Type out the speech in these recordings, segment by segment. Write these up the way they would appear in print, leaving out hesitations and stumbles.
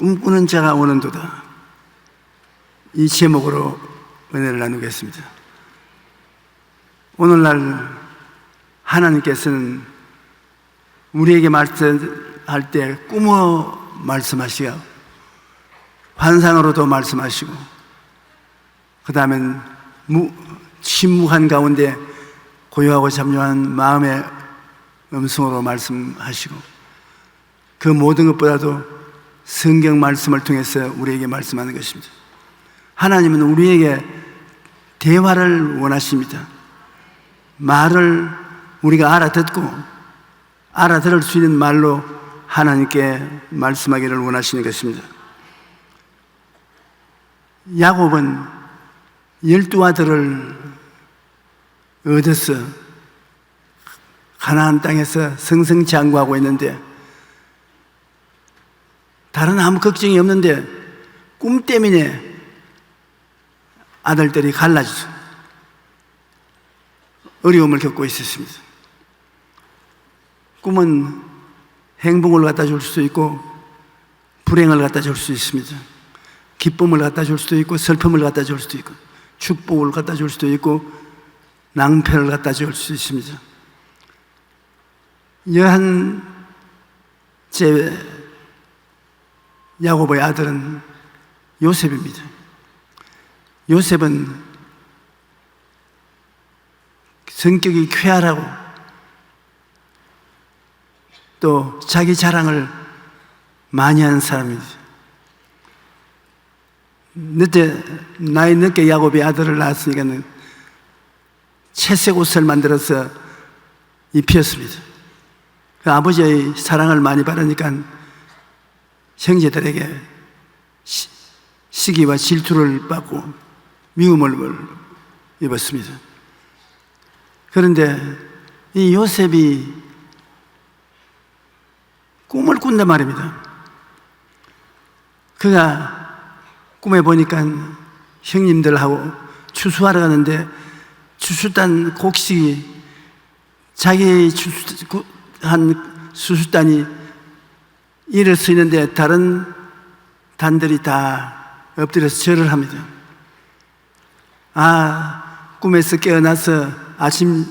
꿈꾸는 자가 오는도다. 이 제목으로 은혜를 나누겠습니다. 오늘날 하나님께서는 우리에게 말씀할 때 꿈어 말씀하시고 환상으로도 말씀하시고 그 다음엔 침묵한 가운데 고요하고 잠잠한 마음의 음성으로 말씀하시고 그 모든 것보다도 성경 말씀을 통해서 우리에게 말씀하는 것입니다. 하나님은 우리에게 대화를 원하십니다. 말을 우리가 알아듣고 알아들을 수 있는 말로 하나님께 말씀하기를 원하시는 것입니다. 야곱은 12아들을 얻어서 가나안 땅에서 승승장구하고 있는데 다른 아무 걱정이 없는데 꿈 때문에 아들들이 갈라져서 어려움을 겪고 있었습니다. 꿈은 행복을 갖다 줄 수도 있고 불행을 갖다 줄 수 있습니다. 기쁨을 갖다 줄 수도 있고 슬픔을 갖다 줄 수도 있고 축복을 갖다 줄 수도 있고 낭패를 갖다 줄 수 있습니다. 11째 야곱의 아들은 요셉입니다. 요셉은 성격이 쾌활하고 또 자기 자랑을 많이 하는 사람입니다. 나이 늦게 야곱이 아들을 낳았으니까 채색 옷을 만들어서 입혔습니다. 그 아버지의 사랑을 많이 받으니까 형제들에게 시기와 질투를 받고 미움을 입었습니다. 그런데 이 요셉이 꿈을 꾼단 말입니다. 그가 꿈에 보니까 형님들하고 추수하러 가는데 추수단 곡식이 자기 한 수수단이 일을 쓰이는데 다른 단들이 다 엎드려서 절을 합니다. 꿈에서 깨어나서 아침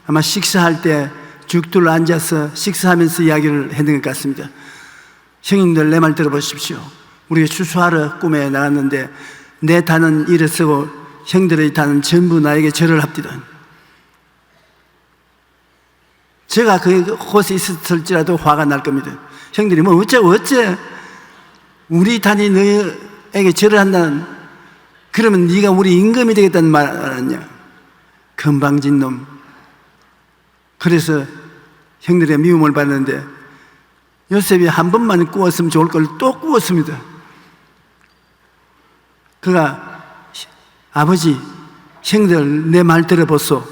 아마 식사할 때 죽들로 앉아서 식사하면서 이야기를 했는 것 같습니다. 형님들 내 말 들어보십시오. 우리가 추수하러 꿈에 나갔는데 내 단은 일을 쓰고 형들의 단은 전부 나에게 절을 합디다. 제가 그곳에 있었을지라도 화가 날 겁니다. 형들이 뭐 어째 우리 단이 너에게 절을 한다는, 그러면 네가 우리 임금이 되겠다는 말 아니냐, 건방진 놈. 그래서 형들의 미움을 받는데 요셉이 한 번만 꾸었으면 좋을 걸 또 꾸었습니다. 그가 아버지, 형들 내 말 들어보소.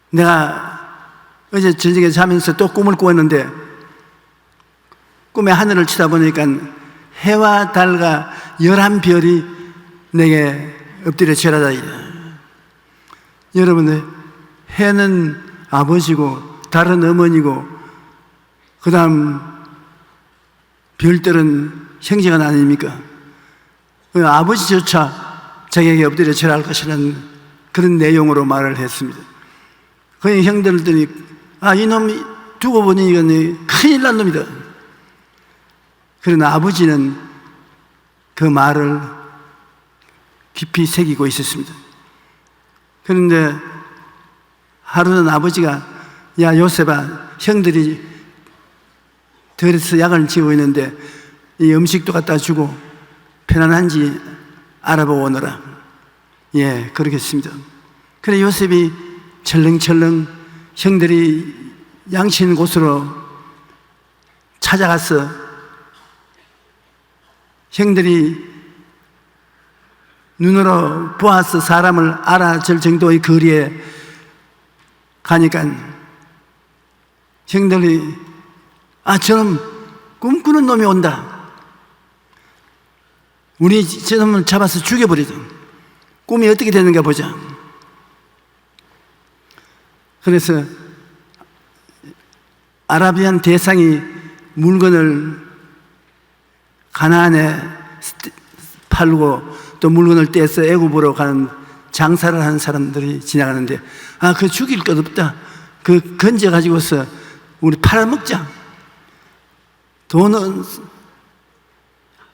내가 어제 저녁에 자면서 또 꿈을 꾸었는데 꿈에 하늘을 쳐다보니까 해와 달과 11별이 내게 엎드려 절하다. 여러분, 해는 아버지고 달은 어머니고 그 다음 별들은 형제가 아닙니까? 아버지조차 자기에게 엎드려 절할 것이라는 그런 내용으로 말을 했습니다. 그 형들들이 이놈이 두고 보니 이건 큰일 난 놈이다. 그러나 아버지는 그 말을 깊이 새기고 있었습니다. 그런데 하루는 아버지가 야 요셉아, 형들이 들에서 약을 지고 있는데 이 음식도 갖다 주고 편안한지 알아보고 오너라. 예, 그러겠습니다. 그래 요셉이 철렁철렁 형들이 양치는 곳으로 찾아가서 형들이 눈으로 보아서 사람을 알아볼 정도의 거리에 가니까 형들이 저놈 꿈꾸는 놈이 온다. 우리 저놈을 잡아서 죽여버리자. 꿈이 어떻게 되는가 보자. 그래서 아라비안 대상이 물건을 가나안에 팔고 또 물건을 떼서 애굽으로 가는 장사를 하는 사람들이 지나가는데, 그 죽일 것 없다. 그 건져 가지고서 우리 팔아먹자. 돈은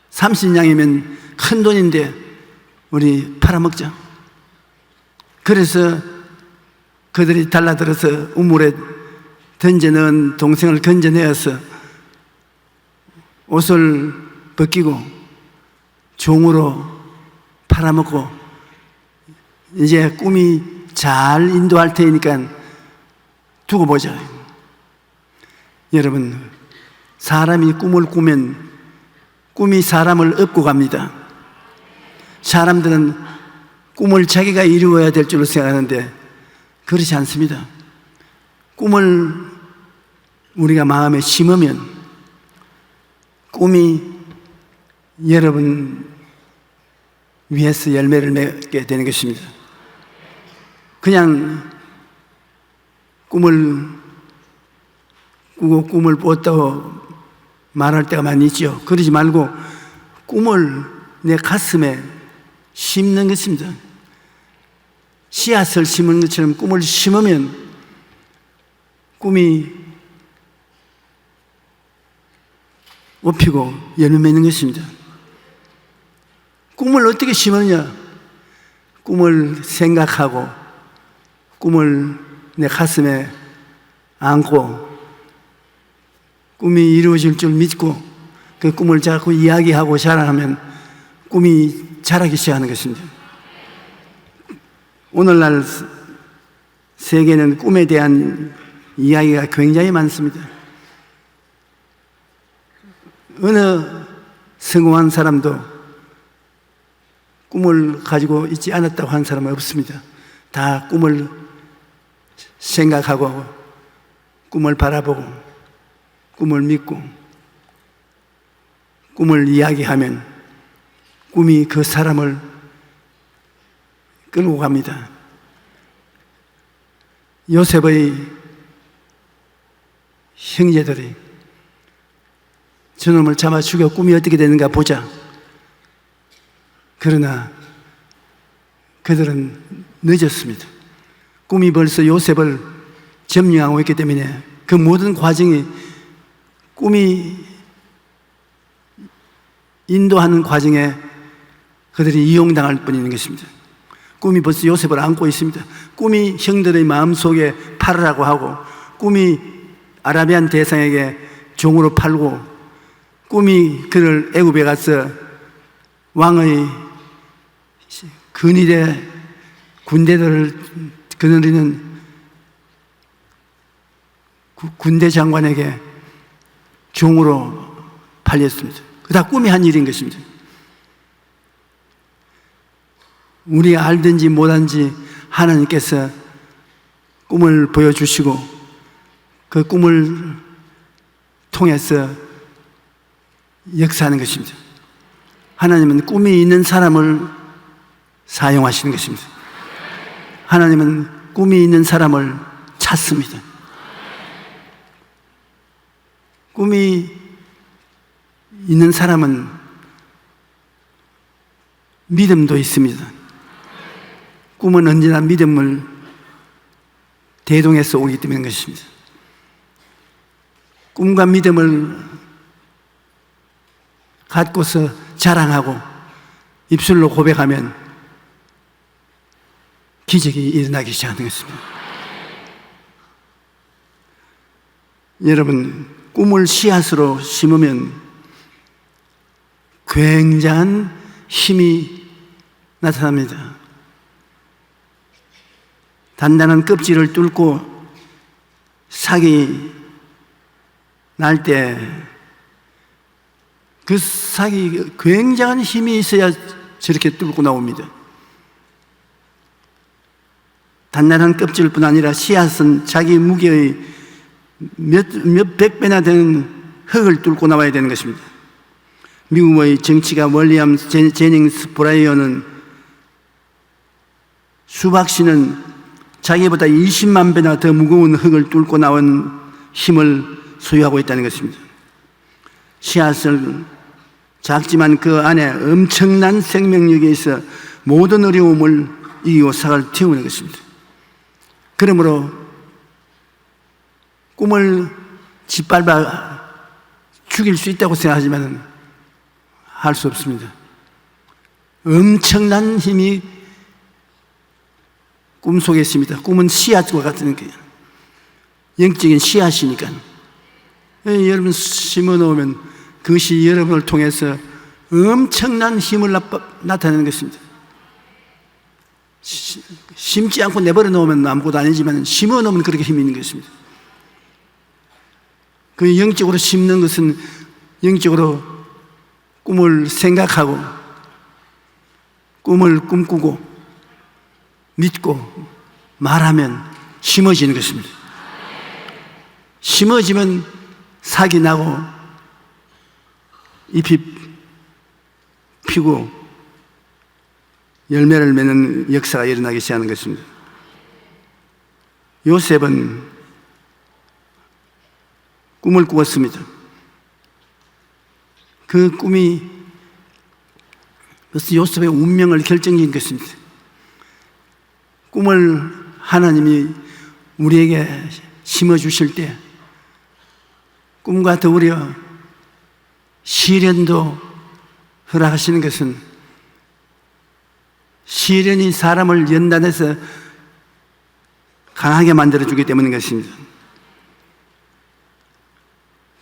30냥이면 큰 돈인데 우리 팔아먹자. 그래서 그들이 달라들어서 우물에 던져넣은 동생을 건져내어서 옷을 벗기고 종으로 팔아먹고, 이제 꿈이 잘 인도할 테니까 두고 보자. 여러분, 사람이 꿈을 꾸면 꿈이 사람을 업고 갑니다. 사람들은 꿈을 자기가 이루어야 될 줄로 생각하는데 그렇지 않습니다. 꿈을 우리가 마음에 심으면 꿈이 여러분 위에서 열매를 맺게 되는 것입니다. 그냥 꿈을 꾸고 꿈을 꿨다고 말할 때가 많이 있죠. 그러지 말고 꿈을 내 가슴에 심는 것입니다. 씨앗을 심은 것처럼 꿈을 심으면 꿈이 옷피고 열매 맺는 것입니다. 꿈을 어떻게 심느냐? 꿈을 생각하고 꿈을 내 가슴에 안고 꿈이 이루어질 줄 믿고 그 꿈을 자꾸 이야기하고 자랑하면 꿈이 자라기 시작하는 것입니다. 오늘날 세계는 꿈에 대한 이야기가 굉장히 많습니다. 어느 성공한 사람도 꿈을 가지고 있지 않았다고 하는 사람은 없습니다. 다 꿈을 생각하고 꿈을 바라보고 꿈을 믿고 꿈을 이야기하면 꿈이 그 사람을 끌고 갑니다. 요셉의 형제들이 저놈을 잡아 죽여 꿈이 어떻게 되는가 보자. 그러나 그들은 늦었습니다. 꿈이 벌써 요셉을 점령하고 있기 때문에 그 모든 과정이 꿈이 인도하는 과정에 그들이 이용당할 뿐인 것입니다. 꿈이 벌써 요셉을 안고 있습니다. 꿈이 형들의 마음속에 팔으라고 하고 꿈이 아라비안 대상에게 종으로 팔고 꿈이 그를 애굽에 가서 왕의 근위대 군대들을 거느리는 군대 장관에게 종으로 팔렸습니다. 다 꿈이 한 일인 것입니다. 우리가 알든지 못하든지 하나님께서 꿈을 보여주시고 그 꿈을 통해서 역사하는 것입니다. 하나님은 꿈이 있는 사람을 사용하시는 것입니다. 하나님은 꿈이 있는 사람을 찾습니다. 꿈이 있는 사람은 믿음도 있습니다. 꿈은 언제나 믿음을 대동해서 오기 때문인 것입니다. 꿈과 믿음을 갖고서 자랑하고 입술로 고백하면 기적이 일어나기 시작하는 것입니다. 여러분, 꿈을 씨앗으로 심으면 굉장한 힘이 나타납니다. 단단한 껍질을 뚫고 삭이 날 때 그 삭이 굉장한 힘이 있어야 저렇게 뚫고 나옵니다. 단단한 껍질뿐 아니라 씨앗은 자기 무게의 몇백 배나 되는 흙을 뚫고 나와야 되는 것입니다. 미국의 정치가 월리엄 제닝스 브라이어는 수박씨는 자기보다 20만 배나 더 무거운 흙을 뚫고 나온 힘을 소유하고 있다는 것입니다. 씨앗을 작지만 그 안에 엄청난 생명력이 있어 모든 어려움을 이기고 사과를 틔우는 것입니다. 그러므로 꿈을 짓밟아 죽일 수 있다고 생각하지만 할 수 없습니다. 엄청난 힘이 꿈속에 있습니다. 꿈은 씨앗과 같은 거예요. 영적인 씨앗이니까. 여러분 심어 놓으면 그것이 여러분을 통해서 엄청난 힘을 나타내는 것입니다. 심지 않고 내버려 놓으면 아무것도 아니지만 심어 놓으면 그렇게 힘이 있는 것입니다. 그 영적으로 심는 것은 영적으로 꿈을 생각하고 꿈을 꿈꾸고 믿고 말하면 심어지는 것입니다. 심어지면 삭이 나고 잎이 피고 열매를 맺는 역사가 일어나기 시작하는 것입니다. 요셉은 꿈을 꾸었습니다. 그 꿈이 벌써 요셉의 운명을 결정짓는 것입니다. 꿈을 하나님이 우리에게 심어주실 때 꿈과 더불어 시련도 허락하시는 것은 시련이 사람을 연단해서 강하게 만들어주기 때문인 것입니다.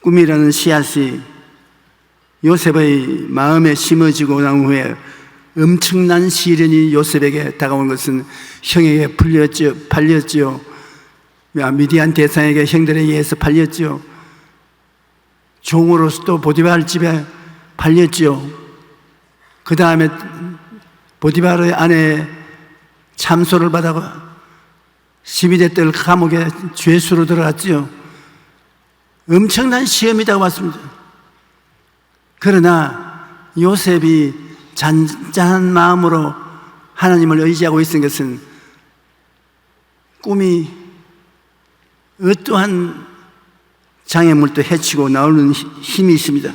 꿈이라는 씨앗이 요셉의 마음에 심어지고 난 후에 엄청난 시련이 요셉에게 다가온 것은 형에게 팔렸지요. 미디안 대상에게 형들에 의해서 팔렸지요. 종으로서 또 보디발 집에 팔렸지요. 그 다음에 보디발의 아내 참소를 받아 12대 뜰 감옥에 죄수로 들어갔지요. 엄청난 시험이 다가왔습니다. 그러나 요셉이 잔잔한 마음으로 하나님을 의지하고 있는 것은 꿈이 어떠한 장애물도 해치고 나오는 힘이 있습니다.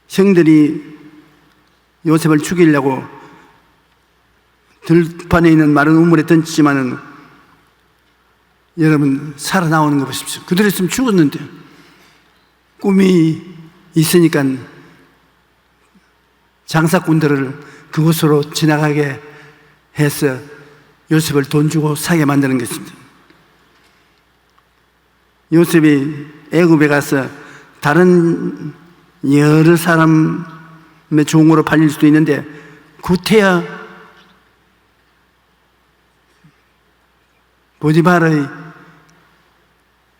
형들이 요셉을 죽이려고 들판에 있는 마른 우물에 던지지만은 여러분 살아나오는 거 보십시오. 그대로 있으면 죽었는데 꿈이 있으니까 장사꾼들을 그곳으로 지나가게 해서 요셉을 돈 주고 사게 만드는 것입니다. 요셉이 애굽에 가서 다른 여러 사람의 종으로 팔릴 수도 있는데 구태여 보디발의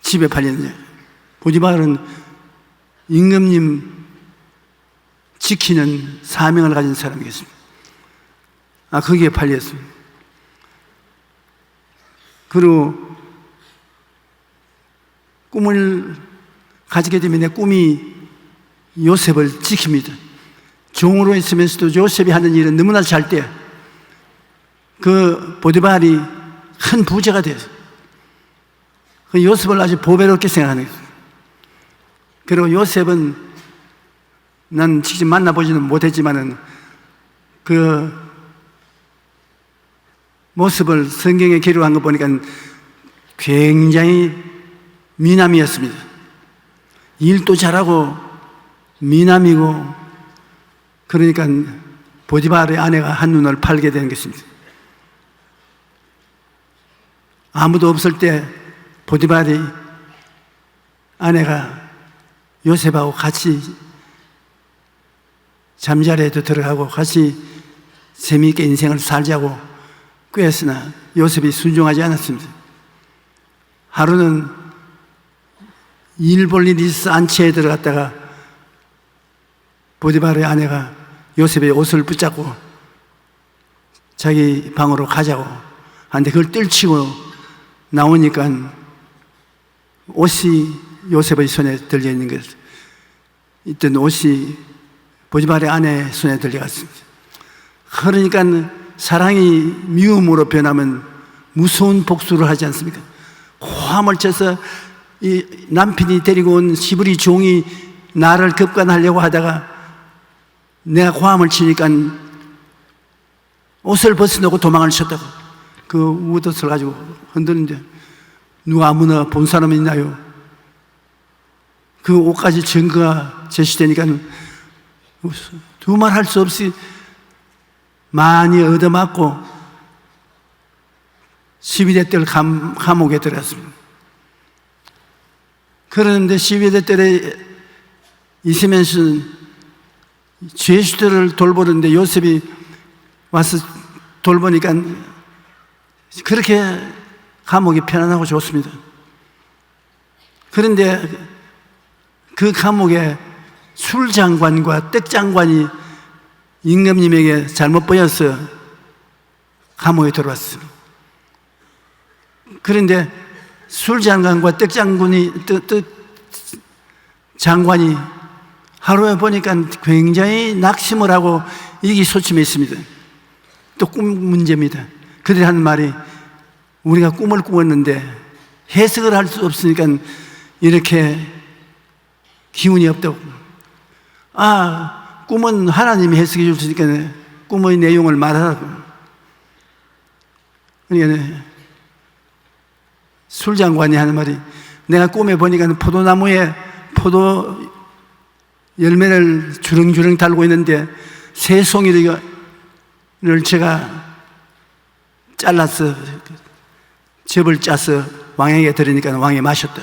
집에 팔렸냐. 보디발은 임금님 지키는 사명을 가진 사람이겠습니다. 거기에 팔렸습니다. 그리고 꿈을 가지게 되면 내 꿈이 요셉을 지킵니다. 종으로 있으면서도 요셉이 하는 일은 너무나 잘 때 그 보디발이 큰 부자가 돼서 그 요셉을 아주 보배롭게 생각하는 거예요. 그리고 요셉은 난 직접 만나보지는 못했지만은 그 모습을 성경에 기록한 거 보니까 굉장히 미남이었습니다. 일도 잘하고 미남이고 그러니까 보디발의 아내가 한눈을 팔게 된 것입니다. 아무도 없을 때 보디발의 아내가 요셉하고 같이 잠자리에도 들어가고 같이 재미있게 인생을 살자고 꾀했으나 요셉이 순종하지 않았습니다. 하루는 일 볼 일이 있어 안치에 들어갔다가 보디발의 아내가 요셉의 옷을 붙잡고 자기 방으로 가자고 하는데 그걸 떨치고 나오니까 옷이 요셉의 손에 들려 있는 것, 이때 옷이 보디발의 아내 손에 들려갔습니다. 그러니까 사랑이 미움으로 변하면 무서운 복수를 하지 않습니까? 호함을 쳐서 이 남편이 데리고 온 시브리 종이 나를 급간하려고 하다가 내가 고함을 치니까 옷을 벗어놓고 도망을 쳤다고. 그 옷을 가지고 흔드는데 누가 아무나 본 사람이 있나요? 그 옷까지 증거가 제시되니까 두말 할 수 없이 많이 얻어맞고 12대 뜰 감옥에 들어갔습니다. 그런데 12대 뜰에 있으면서 죄수들을 돌보는데 요셉이 와서 돌보니까 그렇게 감옥이 편안하고 좋습니다. 그런데 그 감옥에 술장관과 떡장관이 임금님에게 잘못 보여서 감옥에 들어왔습니다. 그런데 술장관과 떡장관이 하루에 보니까 굉장히 낙심을 하고 이기소침했습니다. 또 꿈 문제입니다. 그들이 하는 말이 우리가 꿈을 꾸었는데 해석을 할 수 없으니까 이렇게 기운이 없다고. 꿈은 하나님이 해석해 줄 수 있으니까 꿈의 내용을 말하라고. 그러니까 술장관이 하는 말이 내가 꿈에 보니까 포도나무에 포도 열매를 주렁주렁 달고 있는데 새 송이를 제가 잘라서 즙을 짜서 왕에게 드리니까 왕이 마셨다.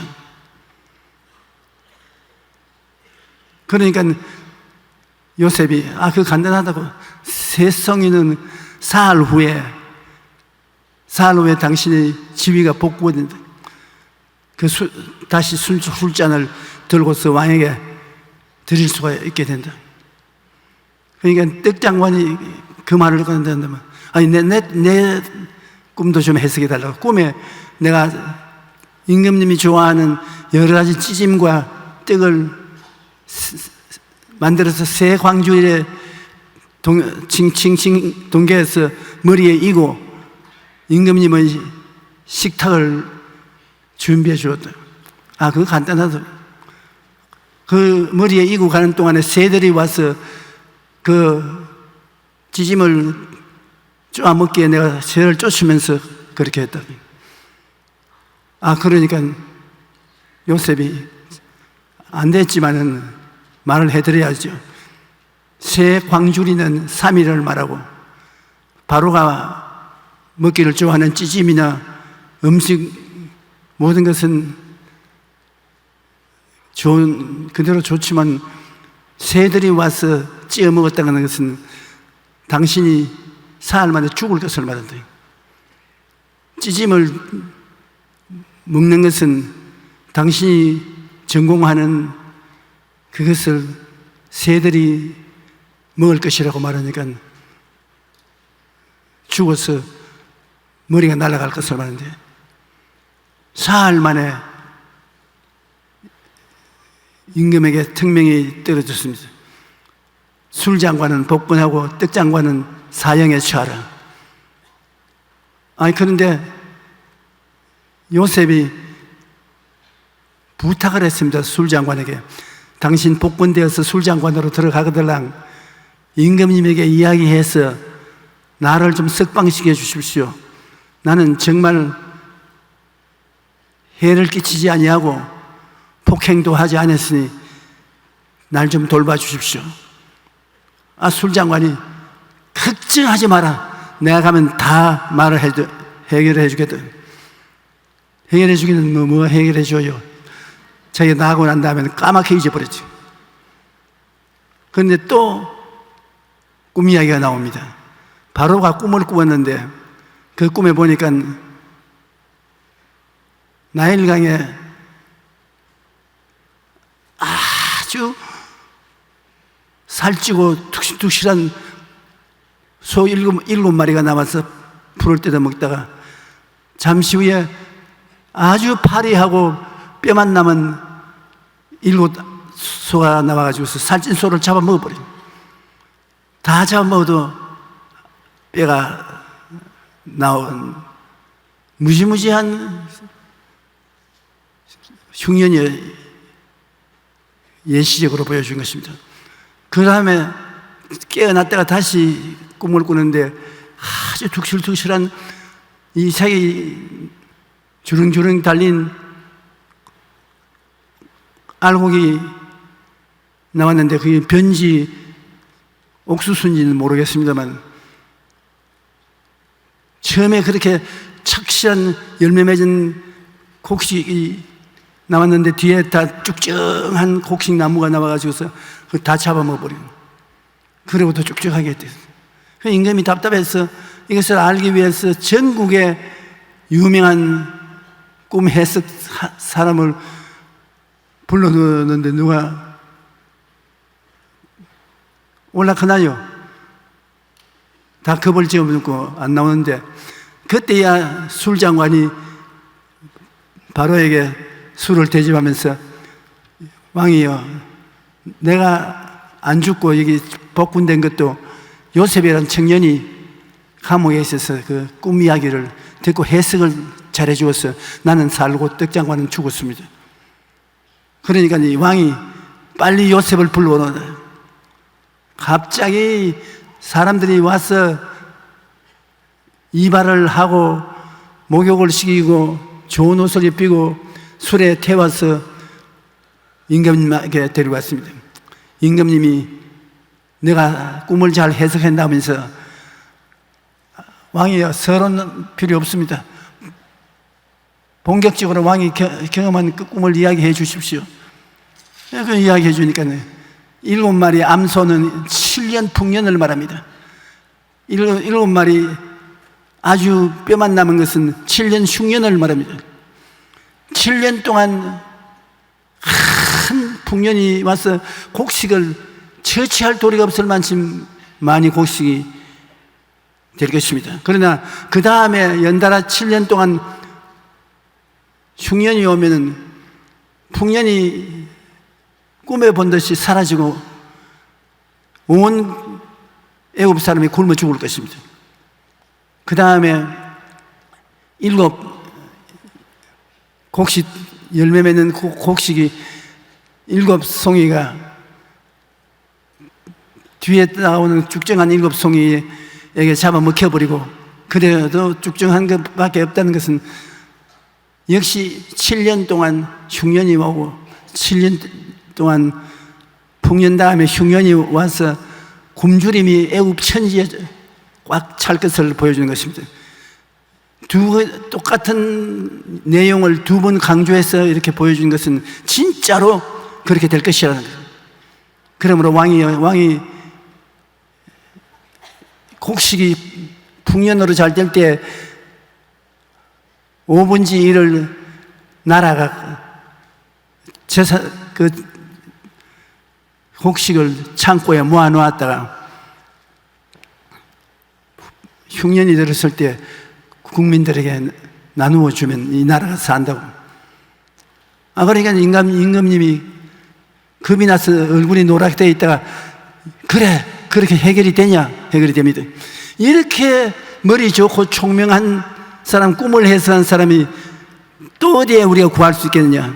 그러니까 요셉이 그거 간단하다고. 새 송이는 사흘 후에 당신의 지위가 복구된다. 다시 술잔을 들고서 왕에게 드릴 수가 있게 된다. 그러니까 떡장관이 그 말을 건넨다면 내 꿈도 좀 해석해 달라고. 꿈에 내가 임금님이 좋아하는 여러 가지 찌짐과 떡을 만들어서 새 광주일에 칭칭칭 동계에서 머리에 이고 임금님의 식탁을 준비해 주었다. 그거 간단하다. 그 머리에 이고 가는 동안에 새들이 와서 그 찌짐을 쪼아먹기에 내가 새를 쫓으면서 그렇게 했다. 그러니까 요셉이 안 됐지만은 말을 해드려야죠. 새 광주리는 3일을 말하고 바로가 먹기를 좋아하는 찌짐이나 음식 모든 것은 그대로 좋지만 새들이 와서 찌어 먹었다는 것은 당신이 사흘 만에 죽을 것을 말한다. 찌짐을 먹는 것은 당신이 전공하는 그것을 새들이 먹을 것이라고 말하니까 죽어서 머리가 날아갈 것을 말하는데 사흘 만에 임금에게 특명이 떨어졌습니다. 술장관은 복권하고 떡장관은 사형에 처하라. 그런데 요셉이 부탁을 했습니다. 술장관에게. 당신 복권되어서 술장관으로 들어가거들랑 임금님에게 이야기해서 나를 좀 석방시켜 주십시오. 나는 정말 해를 끼치지 아니하고 폭행도 하지 않았으니 날 좀 돌봐주십시오. 술장관이 걱정하지 마라. 내가 가면 다 말을 해결해 주거든. 해결해 주기는 뭐 해결해 줘요. 자기가 나가고 난 다음에는 까맣게 잊어버렸지. 그런데 또 꿈 이야기가 나옵니다. 바로가 꿈을 꾸었는데 그 꿈에 보니까 나일강에 아주 살찌고 툭실툭실한 소 일곱 마리가 남아서 풀을 뜯어 먹다가 잠시 후에 아주 파리하고 뼈만 남은 7소가 나와가지고 살찐 소를 잡아 먹어버려. 다 잡아 먹어도 뼈가 나온 무지무지한 흉년이 예시적으로 보여준 것입니다. 그 다음에 깨어났다가 다시 꿈을 꾸는데 아주 둑실둑실한 이 색이 주렁주렁 달린 알곡이 나왔는데 그게 변지 옥수수인지는 모르겠습니다만 처음에 그렇게 착실한 열매 맺은 곡식이 나왔는데 뒤에 다 쭉쭉한 곡식 나무가 나와가지고서 다 잡아먹어버리고 그러고도 쭉쭉하게 됐어요. 임금이 답답해서 이것을 알기 위해서 전국에 유명한 꿈 해석 사람을 불러놓는데 누가 올라가나요? 다 겁을 집어먹고 안 나오는데 그때야 술장관이 바로에게 술을 대접하면서 왕이여, 내가 안 죽고 여기 복군된 것도 요셉이라는 청년이 감옥에 있어서 그 꿈 이야기를 듣고 해석을 잘해 주었어. 나는 살고 떡장관은 죽었습니다. 그러니까 이 왕이 빨리 요셉을 불러오라. 갑자기 사람들이 와서 이발을 하고 목욕을 시키고 좋은 옷을 입히고 술에 태워서 임금님에게 데려왔습니다. 임금님이 내가 꿈을 잘 해석한다면서 왕이여, 서론 필요 없습니다. 본격적으로 왕이 경험한 그 꿈을 이야기해 주십시오. 그 이야기해 주니까 7마리 암소는 7년 풍년을 말합니다. 7마리 아주 뼈만 남은 것은 7년 흉년을 말합니다. 7년 동안 큰 풍년이 와서 곡식을 처치할 도리가 없을 만큼 많이 곡식이 될 것입니다. 그러나 그 다음에 연달아 7년 동안 흉년이 오면은 풍년이 꿈에 본 듯이 사라지고 온 애굽 사람이 굶어 죽을 것입니다. 그 다음에 7 곡식, 열매 맺는 곡식이 7 송이가 뒤에 나오는 쭉정한 7 송이에게 잡아먹혀버리고, 그래도 쭉정한 것밖에 없다는 것은 역시 7년 동안 흉년이 오고 7년 동안 풍년 다음에 흉년이 와서 굶주림이 애굽 천지에 꽉 찰 것을 보여주는 것입니다. 똑같은 내용을 2번 강조해서 이렇게 보여주는 것은 진짜로 그렇게 될 것이라는 거예요. 그러므로 왕이 곡식이 풍년으로 잘 될 때 5분지 1을 나라가 그 곡식을 창고에 모아놓았다가 흉년이 들었을 때 국민들에게 나누어 주면 이 나라가 산다고. 그러니까 임금님이 겁이 나서 얼굴이 노랗게 되어 있다가 그래, 그렇게 해결이 되냐? 해결이 됩니다. 이렇게 머리 좋고 총명한 사람, 꿈을 해석한 사람이 또 어디에 우리가 구할 수 있겠느냐?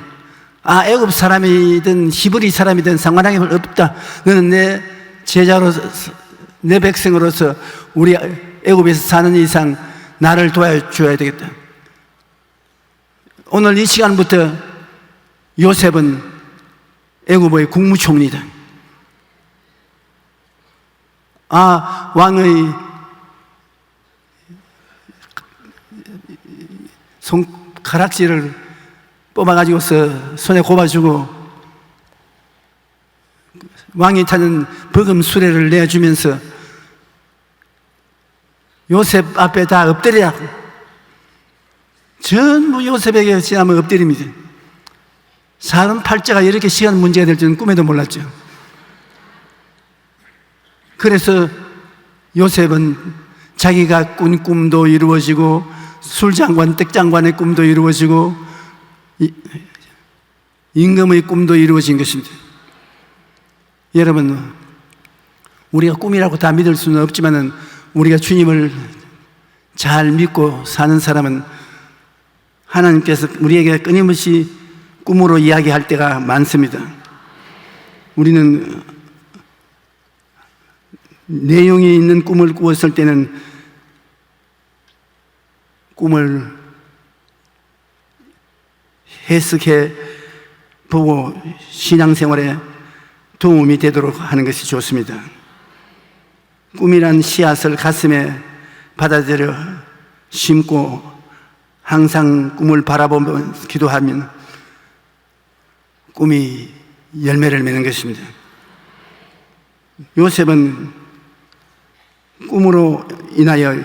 애굽 사람이든 히브리 사람이든 상관하기 없다. 너는 내 제자로서, 내 백성으로서 우리 애굽에서 사는 이상 나를 도와줘야 되겠다. 오늘 이 시간부터 요셉은 애굽의 국무총리다. 왕의 손가락질을 뽑아가지고서 손에 꼽아주고 왕이 타는 버금 수레를 내주면서 요셉 앞에 다 엎드리라. 전부 요셉에게 지나면 엎드립니다. 사람 팔자가 이렇게 시간 문제가 될 줄은 꿈에도 몰랐죠. 그래서 요셉은 자기가 꾼 꿈도 이루어지고 술장관, 떡장관의 꿈도 이루어지고 임금의 꿈도 이루어진 것입니다. 여러분, 우리가 꿈이라고 다 믿을 수는 없지만은 우리가 주님을 잘 믿고 사는 사람은 하나님께서 우리에게 끊임없이 꿈으로 이야기할 때가 많습니다. 우리는 내용이 있는 꿈을 꾸었을 때는 꿈을 해석해 보고 신앙생활에 도움이 되도록 하는 것이 좋습니다. 꿈이란 씨앗을 가슴에 받아들여 심고 항상 꿈을 바라보며 기도하면 꿈이 열매를 맺는 것입니다. 요셉은 꿈으로 인하여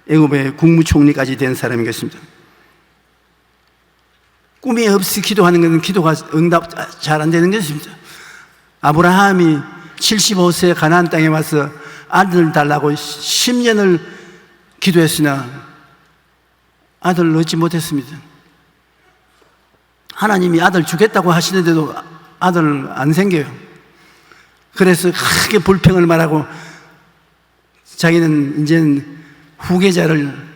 애굽의 국무총리까지 된 사람인 것입니다. 꿈이 없이 기도하는 것은 기도가 응답 잘 안 되는 것입니다. 아브라함이 75세 가나안 땅에 와서 아들 달라고 10년을 기도했으나 아들을 얻지 못했습니다. 하나님이 아들 주겠다고 하시는데도 아들 안 생겨요. 그래서 크게 불평을 말하고 자기는 이제는 후계자를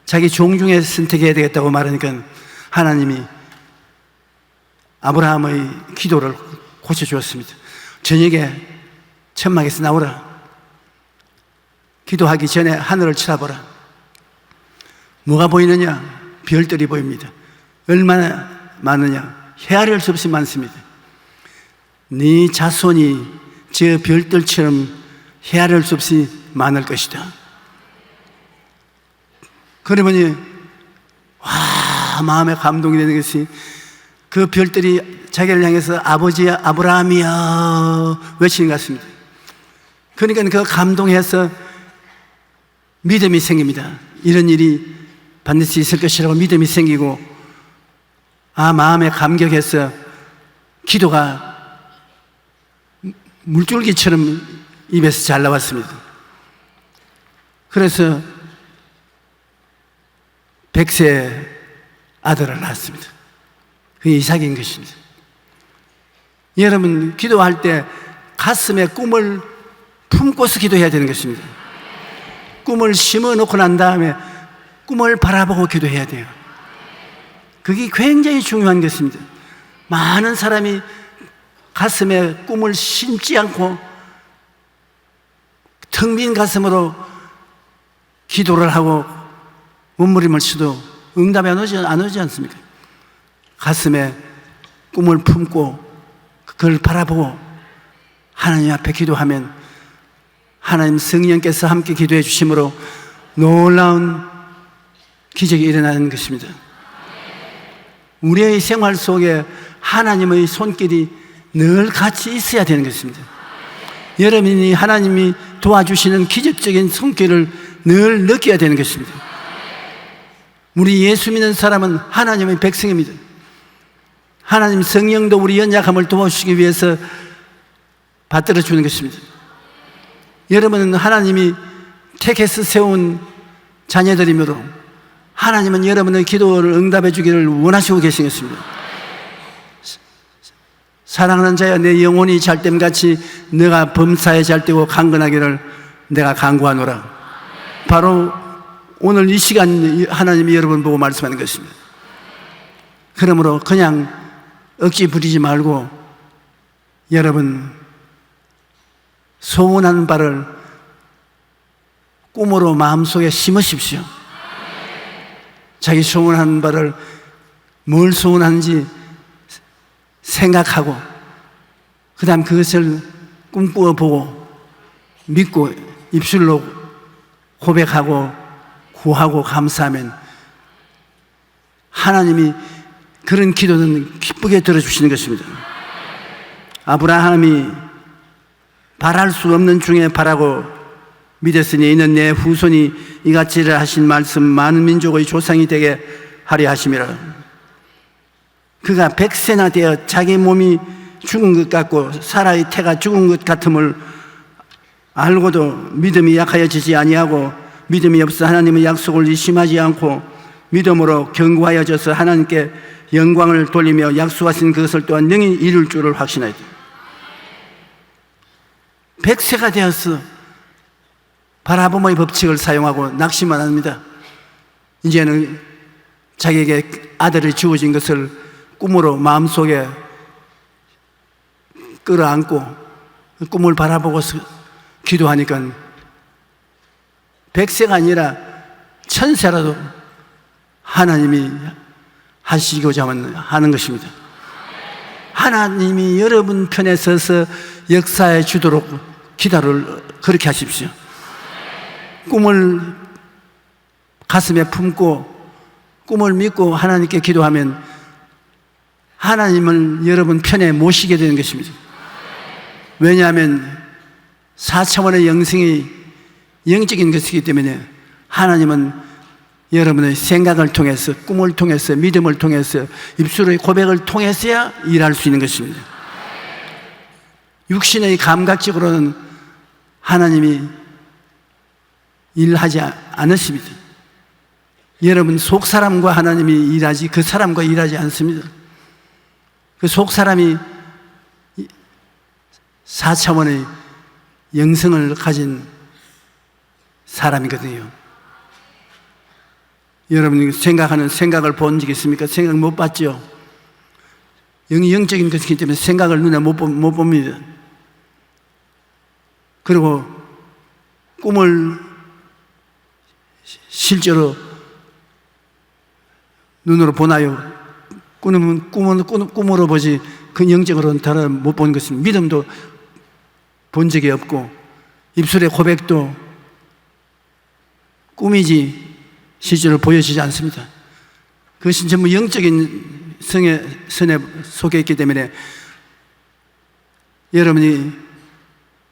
자기 종 중에 선택해야 되겠다고 말하니까 하나님이 아브라함의 기도를 고쳐주었습니다. 저녁에 천막에서 나오라. 기도하기 전에 하늘을 쳐다보라. 뭐가 보이느냐? 별들이 보입니다. 얼마나 많으냐? 헤아릴 수 없이 많습니다. 네 자손이 저 별들처럼 헤아릴 수 없이 많을 것이다. 그러더니 마음에 감동이 되는 것이 그 별들이 자기를 향해서 아버지 아브라함이야 외치는 것 같습니다. 그러니까 그 감동해서 믿음이 생깁니다. 이런 일이 반드시 있을 것이라고 믿음이 생기고 마음에 감격해서 기도가 물줄기처럼 입에서 잘 나왔습니다. 그래서 100세 아들을 낳았습니다. 그게 이삭인 것입니다. 여러분 기도할 때 가슴에 꿈을 품고서 기도해야 되는 것입니다. 꿈을 심어놓고 난 다음에 꿈을 바라보고 기도해야 돼요. 그게 굉장히 중요한 것입니다. 많은 사람이 가슴에 꿈을 심지 않고 텅 빈 가슴으로 기도를 하고 몸부림을 쳐도 응답이 안 오지 않습니까? 가슴에 꿈을 품고 그걸 바라보고 하나님 앞에 기도하면 하나님 성령께서 함께 기도해 주심으로 놀라운 기적이 일어나는 것입니다. 우리의 생활 속에 하나님의 손길이 늘 같이 있어야 되는 것입니다. 여러분이 하나님이 도와주시는 기적적인 손길을 늘 느껴야 되는 것입니다. 우리 예수 믿는 사람은 하나님의 백성입니다. 하나님 성령도 우리 연약함을 도와주시기 위해서 받들어 주는 것입니다. 여러분은 하나님이 택해서 세운 자녀들이므로 하나님은 여러분의 기도를 응답해 주기를 원하시고 계신 것입니다. 사랑하는 자여, 내 영혼이 잘됨같이 너가 범사에 잘되고 강건하기를 내가 간구하노라. 바로 오늘 이 시간 하나님이 여러분 보고 말씀하는 것입니다. 그러므로 그냥 억지 부리지 말고 여러분 소원하는 바를 꿈으로 마음속에 심으십시오. 자기 소원하는 바를 뭘 소원하는지 생각하고 그 다음 그것을 꿈꾸어 보고 믿고 입술로 고백하고 구하고 감사하면 하나님이 그런 기도는 기쁘게 들어주시는 것입니다. 아브라함이 바랄 수 없는 중에 바라고 믿었으니 이는 내 후손이 이같이 하신 말씀 많은 민족의 조상이 되게 하려 하심이라. 그가 100세나 되어 자기 몸이 죽은 것 같고 사라의 태가 죽은 것 같음을 알고도 믿음이 약하여지지 아니하고 믿음이 없어 하나님의 약속을 의심하지 않고 믿음으로 견고하여져서 하나님께 영광을 돌리며 약속하신 그것을 또한 능히 이룰 줄을 확신하였다. 100세가 되어서 바라봄의 법칙을 사용하고 낙심만 합니다. 이제는 자기에게 아들이 주어진 것을 꿈으로 마음속에 끌어안고 꿈을 바라보고서 기도하니까 백세가 아니라 천세라도 하나님이 하시고자 하는 것입니다. 하나님이 여러분 편에 서서 역사해 주도록 기도를 그렇게 하십시오. 꿈을 가슴에 품고 꿈을 믿고 하나님께 기도하면 하나님을 여러분 편에 모시게 되는 것입니다. 왜냐하면 4차원의 영성이 영적인 것이기 때문에 하나님은 여러분의 생각을 통해서, 꿈을 통해서, 믿음을 통해서, 입술의 고백을 통해서야 일할 수 있는 것입니다. 육신의 감각적으로는 하나님이 일하지 않으십니다. 여러분 속사람과 하나님이 일하지 그 사람과 일하지 않습니다. 그 속사람이 4차원의 영성을 가진 사람이거든요. 여러분이 생각하는 생각을 본 적 있습니까? 생각 못 봤죠? 영이 영적인 것이기 때문에 생각을 눈에 못 봅니다. 그리고 꿈을 실제로 눈으로 보나요? 꿈으로 보지 그 영적으로는 다른 못 본 것입니다. 믿음도 본 적이 없고 입술의 고백도 꿈이지 실제로 보여지지 않습니다. 그것은 전부 영적인 선에 속해 있기 때문에 여러분이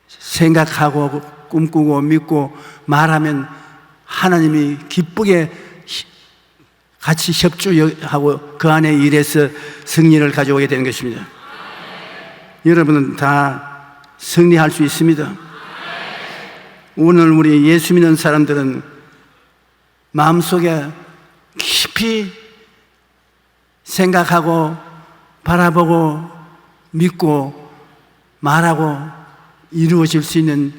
생각하고 꿈꾸고 믿고 말하면 하나님이 기쁘게 같이 협조하고 그 안에 일해서 승리를 가져오게 되는 것입니다. 여러분은 다 승리할 수 있습니다. 오늘 우리 예수 믿는 사람들은 마음속에 깊이 생각하고 바라보고 믿고 말하고 이루어질 수 있는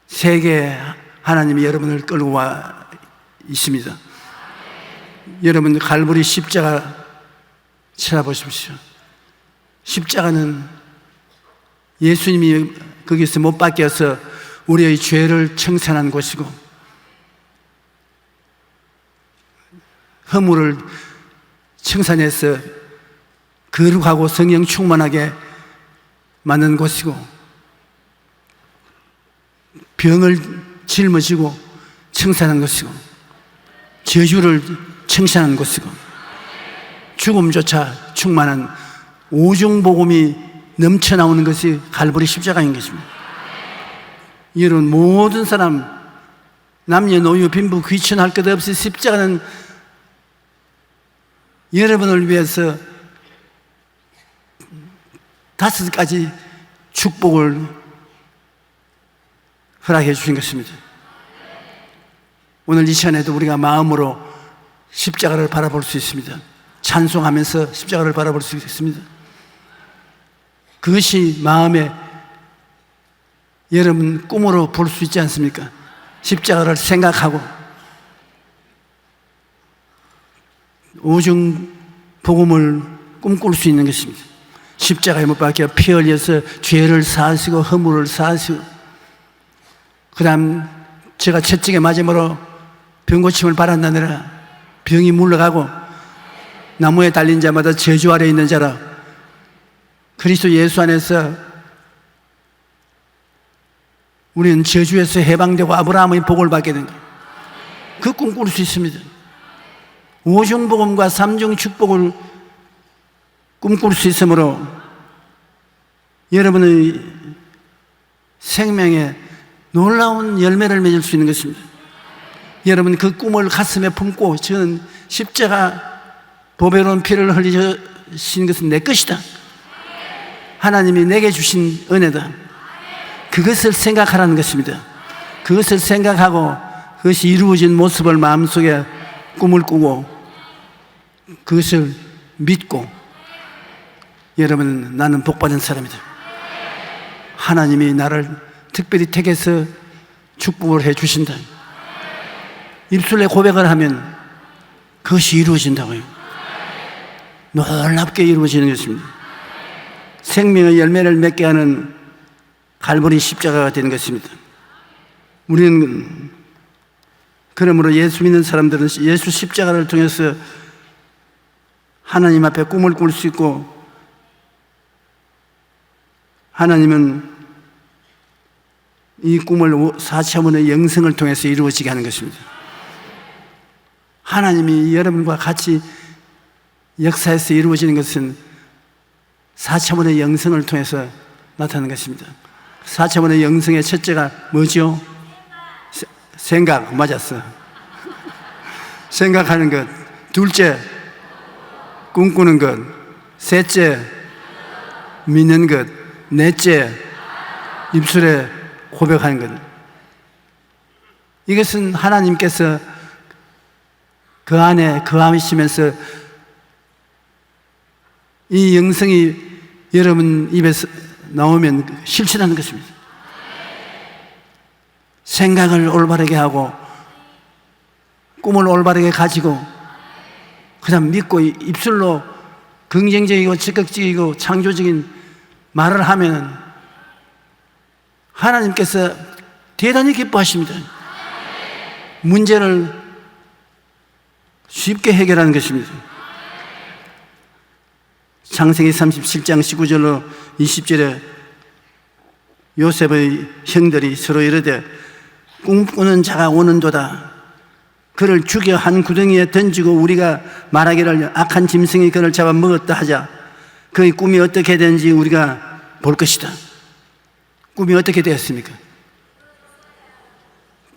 세계 하나님이 여러분을 끌고 와 있습니다. 여러분 갈보리 십자가 찾아보십시오. 십자가는 예수님이 거기서 못 박혀서 우리의 죄를 청산한 곳이고 허물을 청산해서 거룩하고 성령 충만하게 만든 곳이고 병을 짊어지고 청산한 것이고 저주를 청산한 것이고 죽음조차 충만한 오중복음이 넘쳐나오는 것이 갈보리 십자가인 것입니다. 이런 모든 사람 남녀노소 빈부 귀천할 것 없이 십자가는 여러분을 위해서 5가지 축복을 허락해 주신 것입니다. 오늘 이 시간에도 우리가 마음으로 십자가를 바라볼 수 있습니다. 찬송하면서 십자가를 바라볼 수 있습니다. 그것이 마음에 여러분 꿈으로 볼 수 있지 않습니까? 십자가를 생각하고 오중 복음을 꿈꿀 수 있는 것입니다. 십자가에 못 박혀 피 흘려서 죄를 사하시고 허물을 사하시고 그 다음 제가 채찍에 맞음으로 병고침을 받았나니라 병이 물러가고 나무에 달린 자마다 저주 아래 있는 자라 그리스도 예수 안에서 우리는 저주에서 해방되고 아브라함의 복을 받게 된 거예요. 그 꿈꿀 수 있습니다. 오중복음과 삼중 축복을 꿈꿀 수 있으므로 여러분의 생명에 놀라운 열매를 맺을 수 있는 것입니다. 여러분 그 꿈을 가슴에 품고 저는 십자가 보배로운 피를 흘리신 것은 내 것이다. 하나님이 내게 주신 은혜다. 그것을 생각하라는 것입니다. 그것을 생각하고 그것이 이루어진 모습을 마음속에 꿈을 꾸고 그것을 믿고 여러분 나는 복받은 사람이다. 하나님이 나를 특별히 택해서 축복을 해 주신다. 입술에 고백을 하면 그것이 이루어진다고요. 놀랍게 이루어지는 것입니다. 생명의 열매를 맺게 하는 갈보리 십자가가 되는 것입니다. 우리는 그러므로 예수 믿는 사람들은 예수 십자가를 통해서 하나님 앞에 꿈을 꿀 수 있고, 하나님은 이 꿈을 4차원의 영성을 통해서 이루어지게 하는 것입니다. 하나님이 여러분과 같이 역사에서 이루어지는 것은 4차원의 영성을 통해서 나타나는 것입니다. 4차원의 영성의 첫째가 뭐죠? 생각, 맞았어. 생각하는 것. 둘째, 꿈꾸는 것. 셋째, 믿는 것. 넷째, 입술에 고백하는 것. 이것은 하나님께서 그 안에 거하시면서 이 영성이 여러분 입에서 나오면 실천하는 것입니다. 생각을 올바르게 하고 꿈을 올바르게 가지고 그다음 믿고 입술로 긍정적이고 적극적이고 창조적인 말을 하면 하나님께서 대단히 기뻐하십니다. 문제를 쉽게 해결하는 것입니다. 창세기 37장 19절로 20절에 요셉의 형들이 서로 이르되 꿈꾸는 자가 오는도다. 그를 죽여 한 구덩이에 던지고 우리가 말하기를 악한 짐승이 그를 잡아 먹었다 하자. 그의 꿈이 어떻게 되는지 우리가 볼 것이다. 꿈이 어떻게 되었습니까?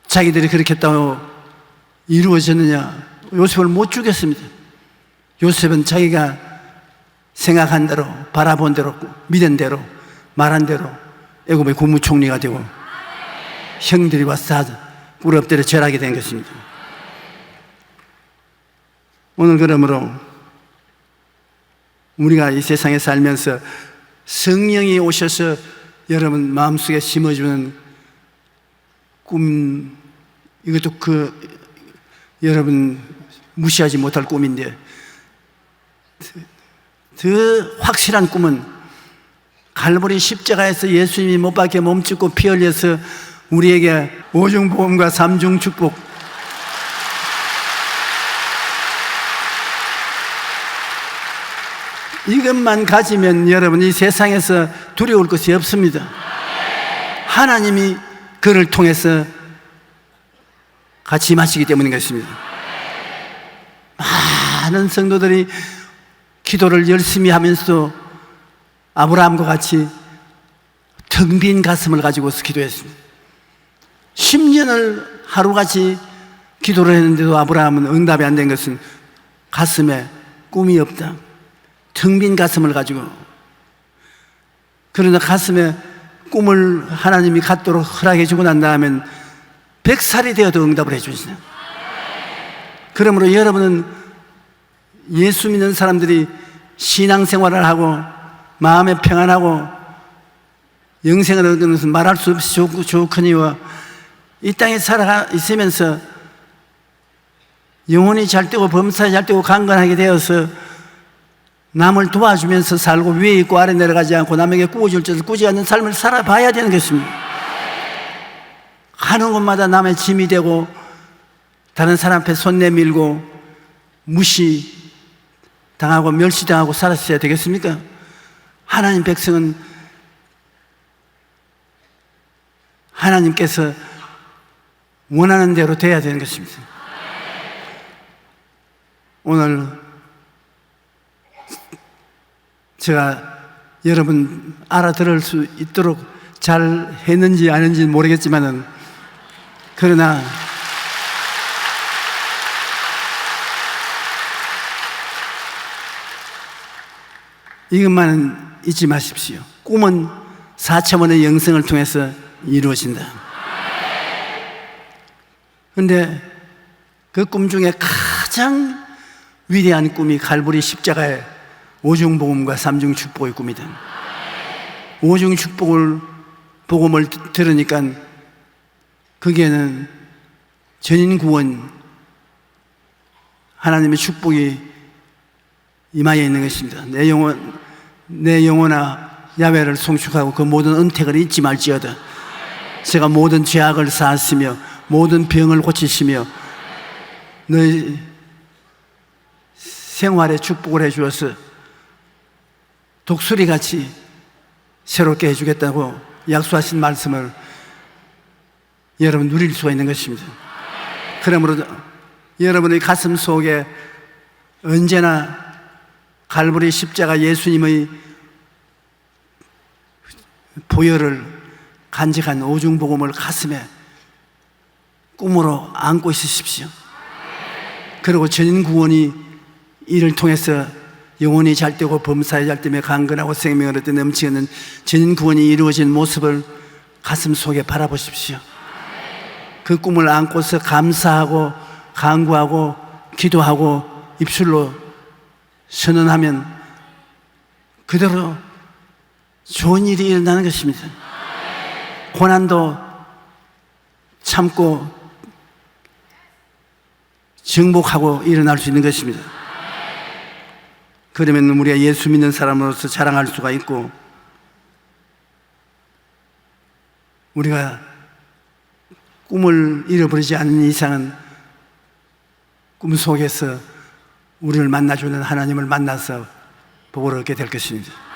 자기들이 그렇게 했다고 이루어졌느냐? 요셉을 못 죽였습니다. 요셉은 자기가 생각한 대로, 바라본 대로, 믿은 대로, 말한 대로 애굽의 국무총리가 되고 형들이 와서 뿔 엎드려 절하게 된 것입니다. 오늘 그러므로 우리가 이 세상에 살면서 성령이 오셔서 여러분 마음속에 심어주는 꿈, 이것도 여러분 무시하지 못할 꿈인데, 더 확실한 꿈은 갈보리 십자가에서 예수님이 못 박혀 몸짓고 피 흘려서 우리에게 오중보험과 삼중축복, 이것만 가지면 여러분 이 세상에서 두려울 것이 없습니다. 하나님이 그를 통해서 같이 임하시기 때문인 것입니다. 많은 성도들이 기도를 열심히 하면서 아브라함과 같이 텅 빈 가슴을 가지고서 기도했습니다. 10년을 하루같이 기도를 했는데도 아브라함은 응답이 안 된 것은 가슴에 꿈이 없다. 텅 빈 가슴을 가지고. 그러나 가슴에 꿈을 하나님이 갖도록 허락해 주고 난 다음엔 100살이 되어도 응답을 해 주시네요. 그러므로 여러분은 예수 믿는 사람들이 신앙생활을 하고 마음에 평안하고 영생을 얻는 것은 말할 수 없이 좋거니와 이 땅에 살아 있으면서 영혼이 잘 되고 범사에 잘 되고 강건하게 되어서 남을 도와주면서 살고 위에 있고 아래 내려가지 않고 남에게 꾸어줄 짓을 꾸지 않는 삶을 살아봐야 되는 것입니다. 가는 곳마다 남의 짐이 되고 다른 사람 앞에 손 내밀고 무시당하고 멸시당하고 살았어야 되겠습니까? 하나님 백성은 하나님께서 원하는 대로 돼야 되는 것입니다. 오늘 제가 여러분 알아들을 수 있도록 잘 했는지 안 했는지 모르겠지만은, 그러나 이것만은 잊지 마십시오. 꿈은 4차원의 영성을 통해서 이루어진다. 그런데 그 꿈 중에 가장 위대한 꿈이 갈보리 십자가의 오중복음과 삼중축복의 꿈이다. 오중축복을 복음을 들으니까 거기에는 전인구원, 하나님의 축복이 임하여 있는 것입니다. 내 영혼아 야훼를 송축하고 그 모든 은택을 잊지 말지어다. 제가 모든 죄악을 사하시며 모든 병을 고치시며 너희 생활에 축복을 해주어서 독수리같이 새롭게 해주겠다고 약속하신 말씀을 여러분 누릴 수가 있는 것입니다. 그러므로 여러분의 가슴 속에 언제나 갈보리 십자가 예수님의 보혈을 간직한 오중복음을 가슴에 꿈으로 안고 있으십시오. 그리고 전인구원이 이를 통해서 영혼이 잘되고 범사에 잘되며 강건하고 생명을 얻되 넘치는 전인구원이 이루어진 모습을 가슴 속에 바라보십시오. 그 꿈을 안고서 감사하고 간구하고 기도하고 입술로 선언하면 그대로 좋은 일이 일어나는 것입니다. 고난도 참고 정복하고 일어날 수 있는 것입니다. 그러면 우리가 예수 믿는 사람으로서 자랑할 수가 있고, 우리가 꿈을 잃어버리지 않는 이상은 꿈 속에서 우리를 만나주는 하나님을 만나서 복을 얻게 될 것입니다.